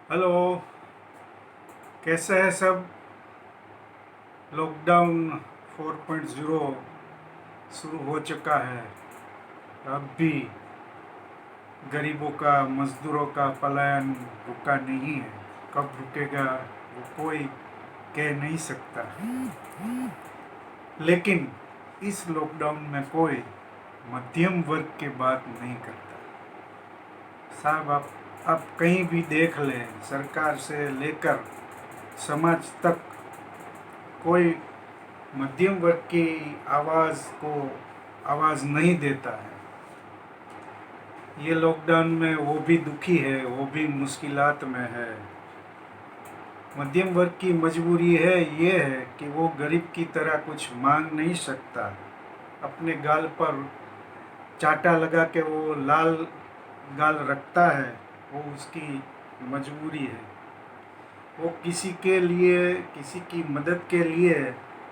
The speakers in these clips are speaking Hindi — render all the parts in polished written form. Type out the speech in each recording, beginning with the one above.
हेलो। कैसे है सब? लॉकडाउन 4.0 शुरू हो चुका है। अब भी गरीबों का, मजदूरों का पलायन रुका नहीं है। कब रुकेगा वो कोई कह नहीं सकता। लेकिन इस लॉकडाउन में कोई मध्यम वर्ग की बात नहीं करता। साहब, आप कहीं भी देख लें, सरकार से लेकर समाज तक कोई मध्यम वर्ग की आवाज़ को आवाज़ नहीं देता है। ये लॉकडाउन में वो भी दुखी है, वो भी मुश्किलात में है। मध्यम वर्ग की मजबूरी है, ये है कि वो गरीब की तरह कुछ मांग नहीं सकता। अपने गाल पर चाटा लगा के वो लाल गाल रखता है, वो उसकी मजबूरी है। वो किसी के लिए, किसी की मदद के लिए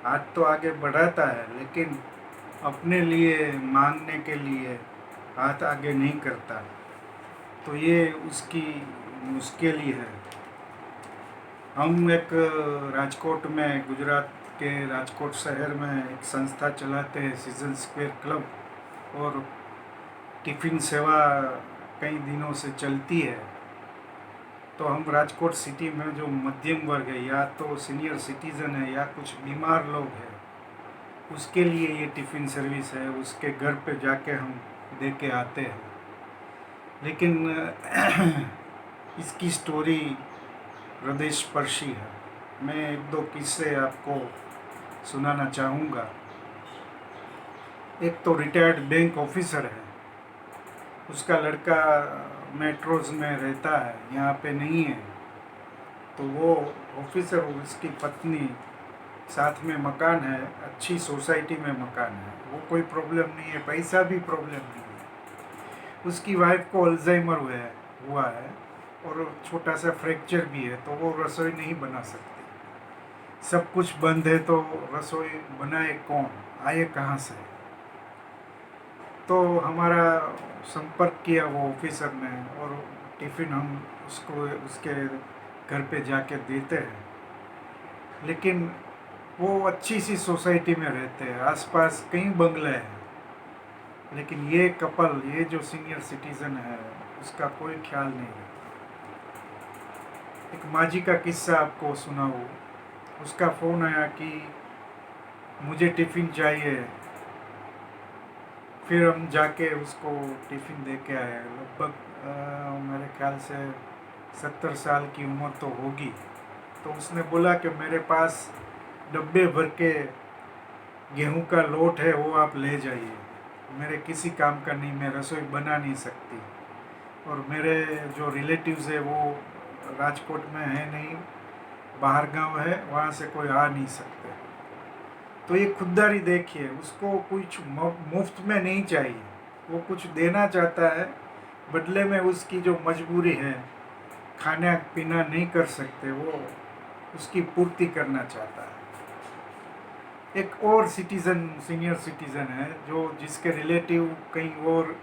हाथ तो आगे बढ़ाता है, लेकिन अपने लिए मांगने के लिए हाथ आगे नहीं करता। तो ये उसकी मुश्किल ही है। हम एक राजकोट में, गुजरात के राजकोट शहर में एक संस्था चलाते हैं, सीजन स्क्वायर क्लब, और टिफ़िन सेवा कई दिनों से चलती है। तो हम राजकोट सिटी में जो मध्यम वर्ग है, या तो सीनियर सिटीज़न है या कुछ बीमार लोग हैं, उसके लिए ये टिफ़िन सर्विस है। उसके घर पे जाके हम दे के आते हैं। लेकिन इसकी स्टोरी हृदय स्पर्शी है। मैं एक दो किस्से आपको सुनाना चाहूँगा। एक तो रिटायर्ड बैंक ऑफिसर है, उसका लड़का मेट्रोज में रहता है, यहाँ पे नहीं है। तो वो ऑफिसर और उसकी पत्नी, साथ में मकान है, अच्छी सोसाइटी में मकान है, वो कोई प्रॉब्लम नहीं है, पैसा भी प्रॉब्लम नहीं है। उसकी वाइफ को अल्जाइमर हुआ है और छोटा सा फ्रैक्चर भी है, तो वो रसोई नहीं बना सकती। सब कुछ बंद है, तो रसोई बनाए कौन, आए कहाँ से? तो हमारा संपर्क किया वो ऑफिसर ने, और टिफ़िन हम उसको उसके घर पे जाके देते हैं। लेकिन वो अच्छी सी सोसाइटी में रहते हैं, आसपास कई बंगले हैं, लेकिन ये कपल, ये जो सीनियर सिटीज़न है, उसका कोई ख्याल नहीं है। एक माजी का किस्सा आपको सुनाऊँ। उसका फ़ोन आया कि मुझे टिफ़िन चाहिए। फिर हम जाके उसको टिफ़िन दे के आए। लगभग मेरे ख्याल से 70 साल की उम्र तो होगी। तो उसने बोला कि मेरे पास डब्बे भर के गेहूं का लोट है, वो आप ले जाइए। मेरे किसी काम का नहीं, मैं रसोई बना नहीं सकती, और मेरे जो रिलेटिव्स है वो राजकोट में है नहीं, बाहर गांव है, वहाँ से कोई आ नहीं सकते। तो ये खुददारी देखिए, उसको कुछ मुफ्त में नहीं चाहिए, वो कुछ देना चाहता है। बदले में उसकी जो मजबूरी है, खाना पीना नहीं कर सकते, वो उसकी पूर्ति करना चाहता है। एक और सिटीज़न, सीनियर सिटीज़न है, जो जिसके रिलेटिव कहीं और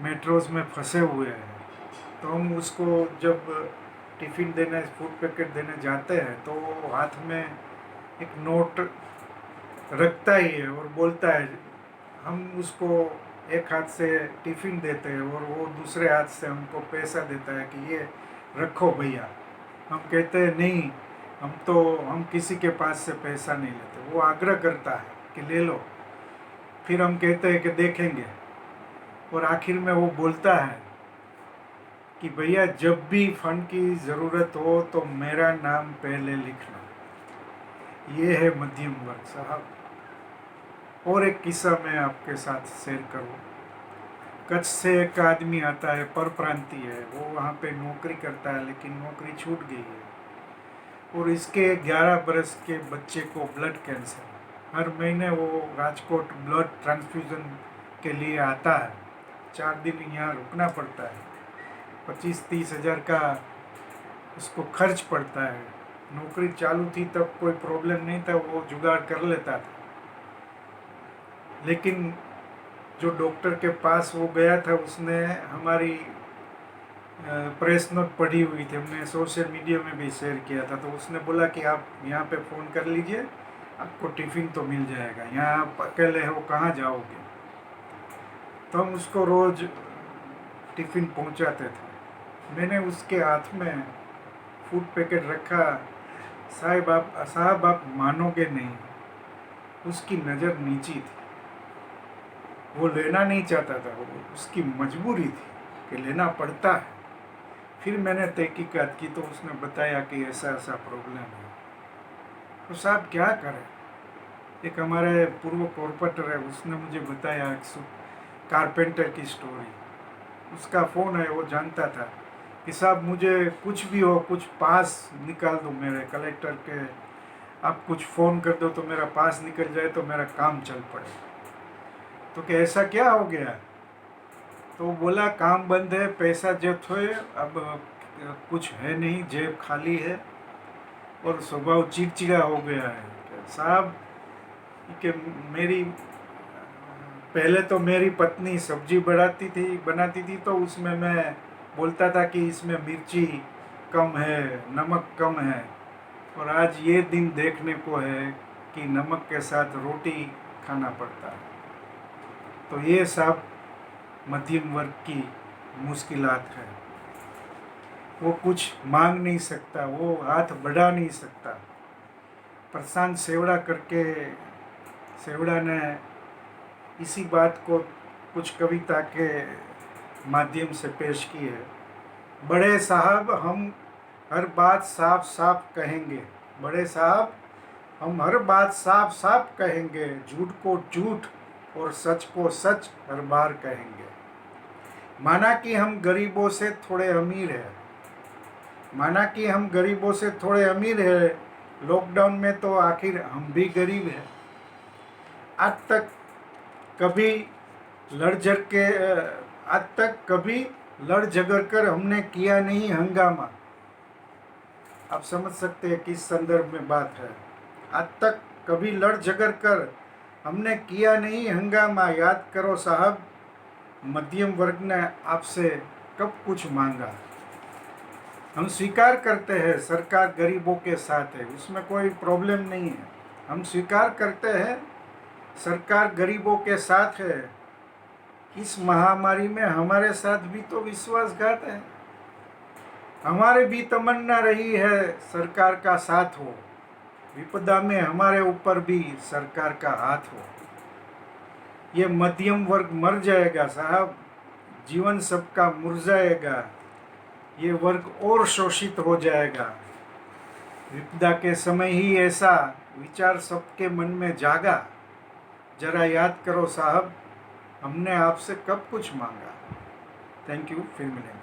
मेट्रोज में फंसे हुए हैं। तो हम उसको जब टिफ़िन देने, फूड पैकेट देने जाते हैं, तो वो हाथ में एक नोट रखता ही है और बोलता है। हम उसको एक हाथ से टिफ़िन देते हैं और वो दूसरे हाथ से हमको पैसा देता है कि ये रखो भैया। हम कहते हैं नहीं, हम किसी के पास से पैसा नहीं लेते। वो आग्रह करता है कि ले लो। फिर हम कहते हैं कि देखेंगे, और आखिर में वो बोलता है कि भैया, जब भी फंड की ज़रूरत हो तो मेरा नाम पहले लिखना। ये है मध्यम वर्ग साहब। और एक किस्सा मैं आपके साथ शेयर करूँ। कच्छ से एक आदमी आता है, परप्रांति है, वो वहाँ पे नौकरी करता है, लेकिन नौकरी छूट गई है। और इसके 11 बरस के बच्चे को ब्लड कैंसर है। हर महीने वो राजकोट ब्लड ट्रांसफ्यूज़न के लिए आता है। 4 दिन यहाँ रुकना पड़ता है। 25-30 हज़ार का उसको खर्च पड़ता है। नौकरी चालू थी तब कोई प्रॉब्लम नहीं था, वो जुगाड़ कर लेता था। लेकिन जो डॉक्टर के पास वो गया था, उसने हमारी प्रेस नोट पढ़ी हुई थी, हमने सोशल मीडिया में भी शेयर किया था। तो उसने बोला कि आप यहाँ पे फ़ोन कर लीजिए, आपको टिफ़िन तो मिल जाएगा, यहाँ आप अकेले हो कहाँ जाओगे। तो हम उसको रोज़ टिफ़िन पहुँचाते थे। मैंने उसके हाथ में फूड पैकेट रखा। साहब आप मानोगे नहीं, उसकी नज़र नीची थी, वो लेना नहीं चाहता था, वो उसकी मजबूरी थी कि लेना पड़ता है। फिर मैंने तहकीकात की तो उसने बताया कि ऐसा ऐसा प्रॉब्लम है। तो साहब क्या करें। एक हमारे पूर्व कॉर्पोरेटर है, उसने मुझे बताया एक कारपेंटर की स्टोरी। उसका फ़ोन है, वो जानता था कि साहब मुझे कुछ भी हो, कुछ पास निकाल दो मेरे कलेक्टर के, आप कुछ फ़ोन कर दो तो मेरा पास निकल जाए तो मेरा काम चल पड़े। तो क्या ऐसा क्या हो गया। तो बोला काम बंद है, पैसा जब्त हुए, अब कुछ है नहीं, जेब खाली है और स्वभाव चिड़चिड़ा हो गया है। साहब कि मेरी पहले तो मेरी पत्नी सब्जी बनाती थी तो उसमें मैं बोलता था कि इसमें मिर्ची कम है, नमक कम है। और आज ये दिन देखने को है कि नमक के साथ रोटी खाना पड़ता है। तो ये सब मध्यम वर्ग की मुश्किलात है। वो कुछ मांग नहीं सकता, वो हाथ बढ़ा नहीं सकता। प्रशांत सेवड़ा ने इसी बात को कुछ कविता के माध्यम से पेश की है। बड़े साहब हम हर बात साफ साफ कहेंगे, बड़े साहब हम हर बात साफ साफ कहेंगे, झूठ को झूठ और सच को सच हर बार कहेंगे। माना कि हम गरीबों से थोड़े अमीर हैं, माना कि हम गरीबों से थोड़े अमीर हैं, लॉकडाउन में तो आखिर हम भी गरीब हैं। आज तक कभी लड़ झगड़ के आज तक कभी लड़ झगड़ कर हमने किया नहीं हंगामा। आप समझ सकते हैं किस संदर्भ में बात है। आज तक कभी लड़ झगड़ कर हमने किया नहीं हंगामा। याद करो साहब, मध्यम वर्ग ने आपसे कब कुछ मांगा। हम स्वीकार करते हैं सरकार गरीबों के साथ है, उसमें कोई प्रॉब्लम नहीं है। हम स्वीकार करते हैं सरकार गरीबों के साथ है। इस महामारी में हमारे साथ भी तो विश्वासघात है। हमारे भी तमन्ना रही है सरकार का साथ हो, विपदा में हमारे ऊपर भी सरकार का हाथ हो। ये मध्यम वर्ग मर जाएगा साहब, जीवन सबका मुरझाएगा, ये वर्ग और शोषित हो जाएगा। विपदा के समय ही ऐसा विचार सबके मन में जागा। जरा याद करो साहब, हमने आपसे कब कुछ मांगा। थैंक यू, फिर मिलेंगे।